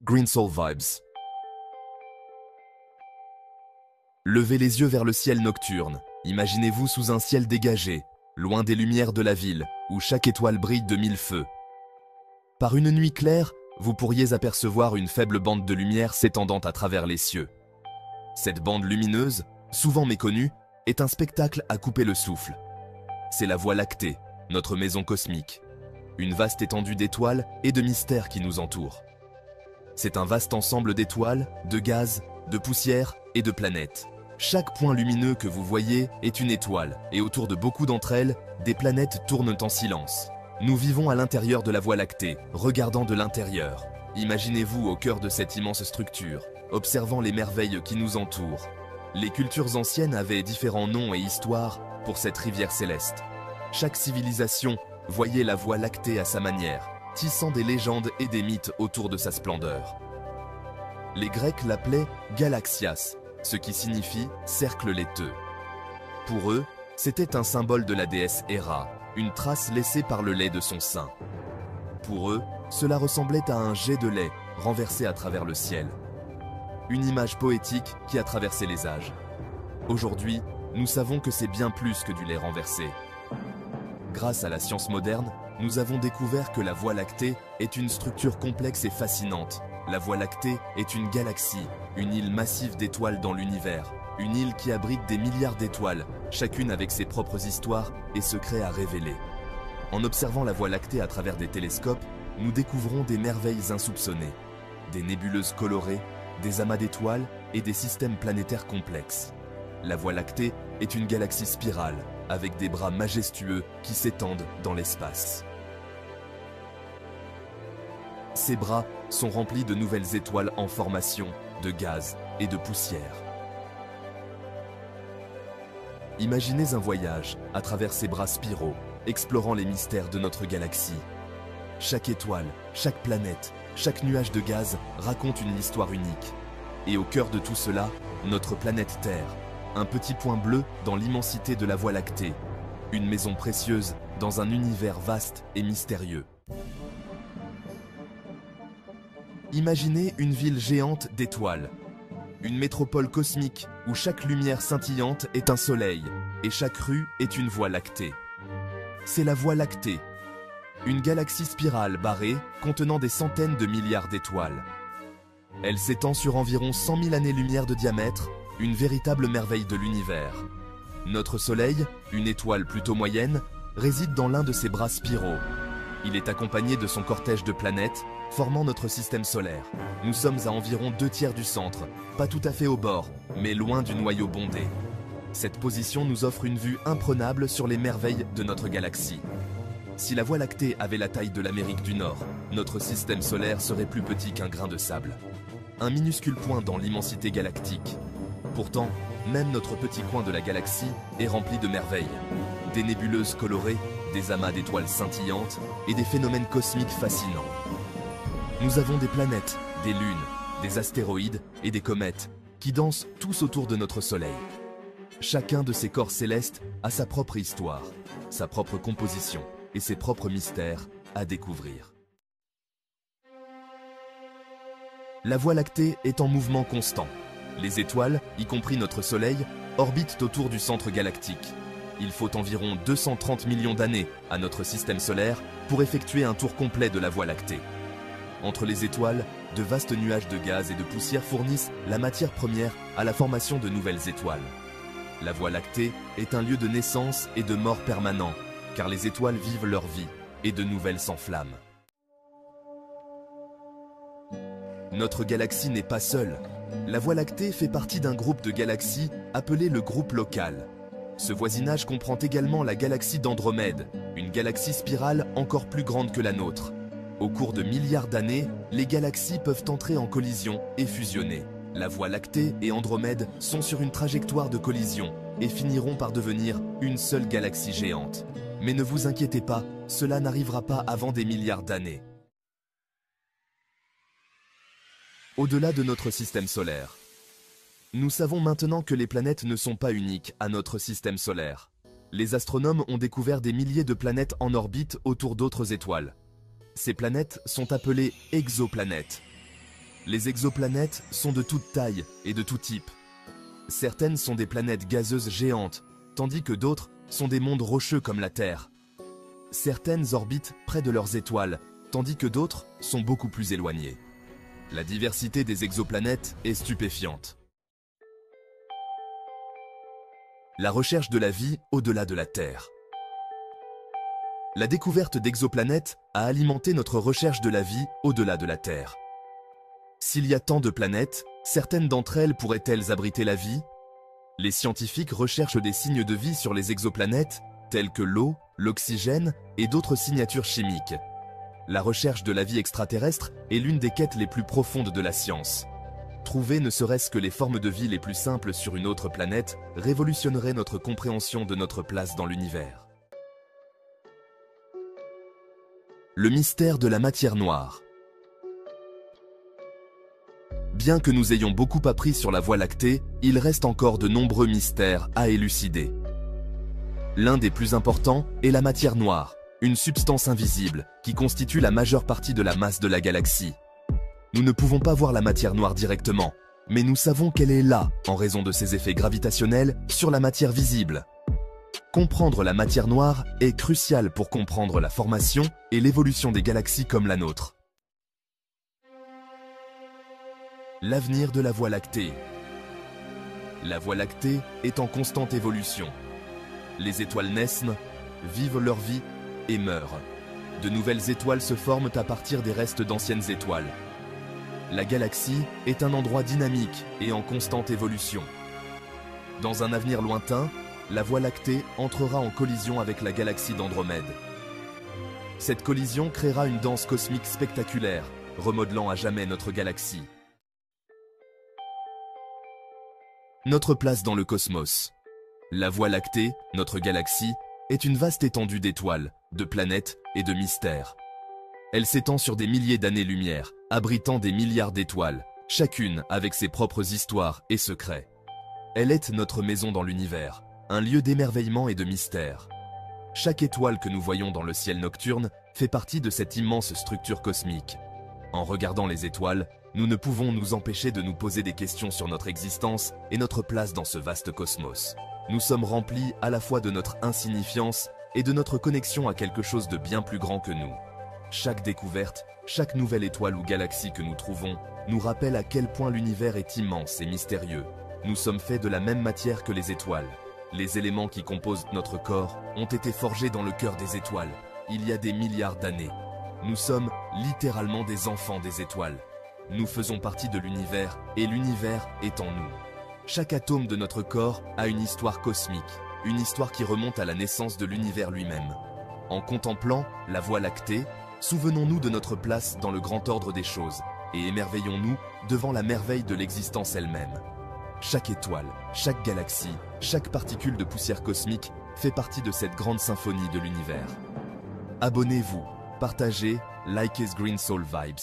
Green Soul Vibes. Levez les yeux vers le ciel nocturne. Imaginez-vous sous un ciel dégagé, loin des lumières de la ville, où chaque étoile brille de mille feux. Par une nuit claire, vous pourriez apercevoir une faible bande de lumière s'étendant à travers les cieux. Cette bande lumineuse, souvent méconnue, est un spectacle à couper le souffle. C'est la Voie lactée, notre maison cosmique. Une vaste étendue d'étoiles et de mystères qui nous entourent. C'est un vaste ensemble d'étoiles, de gaz, de poussière et de planètes. Chaque point lumineux que vous voyez est une étoile, et autour de beaucoup d'entre elles, des planètes tournent en silence. Nous vivons à l'intérieur de la Voie lactée, regardant de l'intérieur. Imaginez-vous au cœur de cette immense structure, observant les merveilles qui nous entourent. Les cultures anciennes avaient différents noms et histoires pour cette rivière céleste. Chaque civilisation voyait la Voie lactée à sa manière, tissant des légendes et des mythes autour de sa splendeur. Les Grecs l'appelaient Galaxias, ce qui signifie « cercle laiteux ». Pour eux, c'était un symbole de la déesse Héra, une trace laissée par le lait de son sein. Pour eux, cela ressemblait à un jet de lait renversé à travers le ciel. Une image poétique qui a traversé les âges. Aujourd'hui, nous savons que c'est bien plus que du lait renversé. Grâce à la science moderne, nous avons découvert que la Voie lactée est une structure complexe et fascinante. La Voie lactée est une galaxie, une île massive d'étoiles dans l'univers, une île qui abrite des milliards d'étoiles, chacune avec ses propres histoires et secrets à révéler. En observant la Voie lactée à travers des télescopes, nous découvrons des merveilles insoupçonnées, des nébuleuses colorées, des amas d'étoiles et des systèmes planétaires complexes. La Voie lactée est une galaxie spirale, avec des bras majestueux qui s'étendent dans l'espace. Ces bras sont remplis de nouvelles étoiles en formation, de gaz et de poussière. Imaginez un voyage à travers ces bras spiraux, explorant les mystères de notre galaxie. Chaque étoile, chaque planète, chaque nuage de gaz raconte une histoire unique. Et au cœur de tout cela, notre planète Terre, un petit point bleu dans l'immensité de la Voie lactée, une maison précieuse dans un univers vaste et mystérieux. Imaginez une ville géante d'étoiles, une métropole cosmique où chaque lumière scintillante est un soleil et chaque rue est une voie lactée. C'est la Voie lactée, une galaxie spirale barrée contenant des centaines de milliards d'étoiles. Elle s'étend sur environ 100 000 années-lumière de diamètre, une véritable merveille de l'univers. Notre Soleil, une étoile plutôt moyenne, réside dans l'un de ses bras spiraux. Il est accompagné de son cortège de planètes, formant notre système solaire. Nous sommes à environ 2/3 du centre, pas tout à fait au bord, mais loin du noyau bondé. Cette position nous offre une vue imprenable sur les merveilles de notre galaxie. Si la Voie lactée avait la taille de l'Amérique du Nord, notre système solaire serait plus petit qu'un grain de sable. Un minuscule point dans l'immensité galactique. Pourtant, même notre petit coin de la galaxie est rempli de merveilles. Des nébuleuses colorées, des amas d'étoiles scintillantes et des phénomènes cosmiques fascinants. Nous avons des planètes, des lunes, des astéroïdes et des comètes qui dansent tous autour de notre Soleil. Chacun de ces corps célestes a sa propre histoire, sa propre composition et ses propres mystères à découvrir. La Voie lactée est en mouvement constant. Les étoiles, y compris notre Soleil, orbitent autour du centre galactique. Il faut environ 230 millions d'années à notre système solaire pour effectuer un tour complet de la Voie lactée. Entre les étoiles, de vastes nuages de gaz et de poussière fournissent la matière première à la formation de nouvelles étoiles. La Voie lactée est un lieu de naissance et de mort permanent, car les étoiles vivent leur vie et de nouvelles s'enflamment. Notre galaxie n'est pas seule. La Voie lactée fait partie d'un groupe de galaxies appelé le groupe local. Ce voisinage comprend également la galaxie d'Andromède, une galaxie spirale encore plus grande que la nôtre. Au cours de milliards d'années, les galaxies peuvent entrer en collision et fusionner. La Voie lactée et Andromède sont sur une trajectoire de collision et finiront par devenir une seule galaxie géante. Mais ne vous inquiétez pas, cela n'arrivera pas avant des milliards d'années. Au-delà de notre système solaire, nous savons maintenant que les planètes ne sont pas uniques à notre système solaire. Les astronomes ont découvert des milliers de planètes en orbite autour d'autres étoiles. Ces planètes sont appelées exoplanètes. Les exoplanètes sont de toute taille et de tout type. Certaines sont des planètes gazeuses géantes, tandis que d'autres sont des mondes rocheux comme la Terre. Certaines orbitent près de leurs étoiles, tandis que d'autres sont beaucoup plus éloignées. La diversité des exoplanètes est stupéfiante. La recherche de la vie au-delà de la Terre. La découverte d'exoplanètes a alimenté notre recherche de la vie au-delà de la Terre. S'il y a tant de planètes, certaines d'entre elles pourraient-elles abriter la vie? Les scientifiques recherchent des signes de vie sur les exoplanètes, tels que l'eau, l'oxygène et d'autres signatures chimiques. La recherche de la vie extraterrestre est l'une des quêtes les plus profondes de la science. Trouver ne serait-ce que les formes de vie les plus simples sur une autre planète révolutionnerait notre compréhension de notre place dans l'univers. Le mystère de la matière noire. Bien que nous ayons beaucoup appris sur la Voie lactée, il reste encore de nombreux mystères à élucider. L'un des plus importants est la matière noire, une substance invisible qui constitue la majeure partie de la masse de la galaxie. Nous ne pouvons pas voir la matière noire directement, mais nous savons qu'elle est là en raison de ses effets gravitationnels sur la matière visible. Comprendre la matière noire est crucial pour comprendre la formation et l'évolution des galaxies comme la nôtre. L'avenir de la Voie lactée. La Voie lactée est en constante évolution. Les étoiles naissent, vivent leur vie et meurent. De nouvelles étoiles se forment à partir des restes d'anciennes étoiles. La galaxie est un endroit dynamique et en constante évolution. Dans un avenir lointain, la Voie lactée entrera en collision avec la galaxie d'Andromède. Cette collision créera une danse cosmique spectaculaire, remodelant à jamais notre galaxie. Notre place dans le cosmos. La Voie lactée, notre galaxie, est une vaste étendue d'étoiles, de planètes et de mystères. Elle s'étend sur des milliers d'années-lumière, abritant des milliards d'étoiles, chacune avec ses propres histoires et secrets. Elle est notre maison dans l'univers, un lieu d'émerveillement et de mystère. Chaque étoile que nous voyons dans le ciel nocturne fait partie de cette immense structure cosmique. En regardant les étoiles, nous ne pouvons nous empêcher de nous poser des questions sur notre existence et notre place dans ce vaste cosmos. Nous sommes remplis à la fois de notre insignifiance et de notre connexion à quelque chose de bien plus grand que nous. Chaque découverte, chaque nouvelle étoile ou galaxie que nous trouvons, nous rappelle à quel point l'univers est immense et mystérieux. Nous sommes faits de la même matière que les étoiles. Les éléments qui composent notre corps ont été forgés dans le cœur des étoiles, il y a des milliards d'années. Nous sommes littéralement des enfants des étoiles. Nous faisons partie de l'univers et l'univers est en nous. Chaque atome de notre corps a une histoire cosmique, une histoire qui remonte à la naissance de l'univers lui-même. En contemplant la Voie lactée, souvenons-nous de notre place dans le grand ordre des choses et émerveillons-nous devant la merveille de l'existence elle-même. Chaque étoile, chaque galaxie, chaque particule de poussière cosmique fait partie de cette grande symphonie de l'univers. Abonnez-vous, partagez, likez Green Soul Vibes.